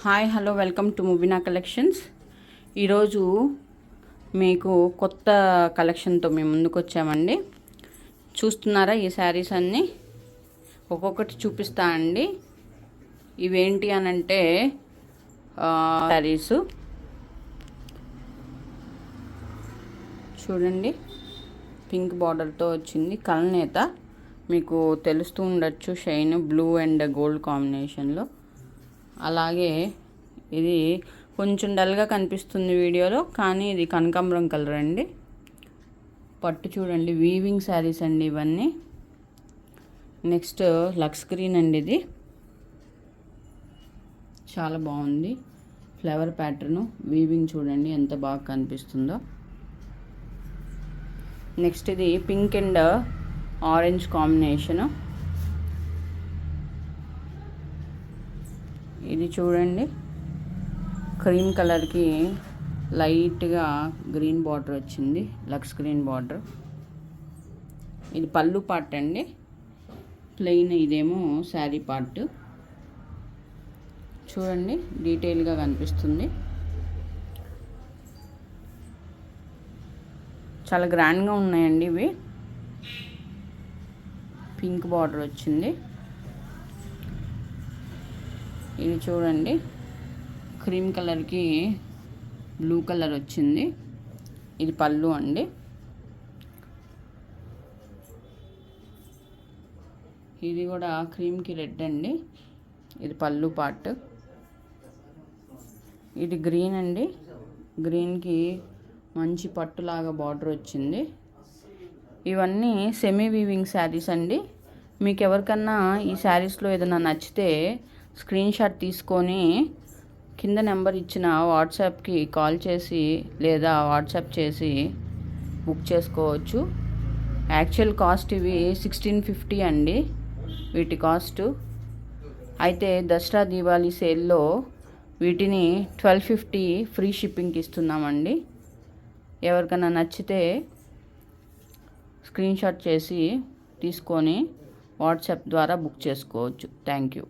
Hi hello welcome to Mubeena collections. ఈరోజు మీకు కొత్త కలెక్షన్తో మేము ముందుకు వచ్చామండి. చూస్తున్నారా ఈ శారీస్ అన్నీ ఒక్కొక్కటి చూపిస్తా అండి. ఇవేంటి అని అంటే శారీసు చూడండి, పింక్ బార్డర్తో వచ్చింది. కలనేత మీకు తెలుస్తూ ఉండొచ్చు, షైన్ బ్లూ అండ్ గోల్డ్ కాంబినేషన్లో. అలాగే ఇది కొంచెం డల్గా కనిపిస్తుంది వీడియోలో, కానీ ఇది కనకాంబరం కలర్ అండి. పట్టు చూడండి, వీవింగ్ శారీస్ అండి ఇవన్నీ. నెక్స్ట్ లక్స్ గ్రీన్ అండి, ఇది చాలా బాగుంది. ఫ్లవర్ ప్యాటర్ను వీవింగ్ చూడండి ఎంత బాగా కనిపిస్తుందో. నెక్స్ట్ ఇది పింక్ అండ్ ఆరెంజ్ కాంబినేషను. ఇది చూడండి, క్రీమ్ కలర్కి లైట్గా గ్రీన్ బార్డర్ వచ్చింది, లక్స్ గ్రీన్ బార్డర్. ఇది పళ్ళు పార్ట్ అండి, ప్లెయిన్. ఇదేమో శారీ పార్ట్. చూడండి డీటెయిల్గా కనిపిస్తుంది. చాలా గ్రాండ్గా ఉన్నాయండి ఇవి. పింక్ బార్డర్ వచ్చింది. ఇది చూడండి, క్రీమ్ కలర్కి బ్లూ కలర్ వచ్చింది. ఇది పళ్ళు అండి. ఇది కూడా క్రీమ్కి రెడ్ అండి. ఇది పళ్ళు పార్ట్. ఇది గ్రీన్ అండి, గ్రీన్కి మంచి పట్టులాగా బార్డర్ వచ్చింది. ఇవన్నీ సెమీ వీవింగ్ శారీస్ అండి. మీకు ఎవరికన్నా ఈ శారీస్లో ఏదైనా నచ్చితే స్క్రీన్ షాట్ తీసుకొని కింద నెంబర్ ఇచ్చిన వాట్సాప్కి కాల్ చేసి లేదా వాట్సాప్ చేసి బుక్ చేసుకోవచ్చు. యాక్చువల్ కాస్ట్ ఇవి 1650 అండి వీటి కాస్ట్. అయితే దసరా దీపావళి సేల్లో వీటిని 1250 ఫ్రీ షిప్పింగ్కి ఇస్తున్నామండి. ఎవరికైనా నచ్చితే స్క్రీన్ షాట్ చేసి తీసుకొని వాట్సాప్ ద్వారా బుక్ చేసుకోవచ్చు. Thank you.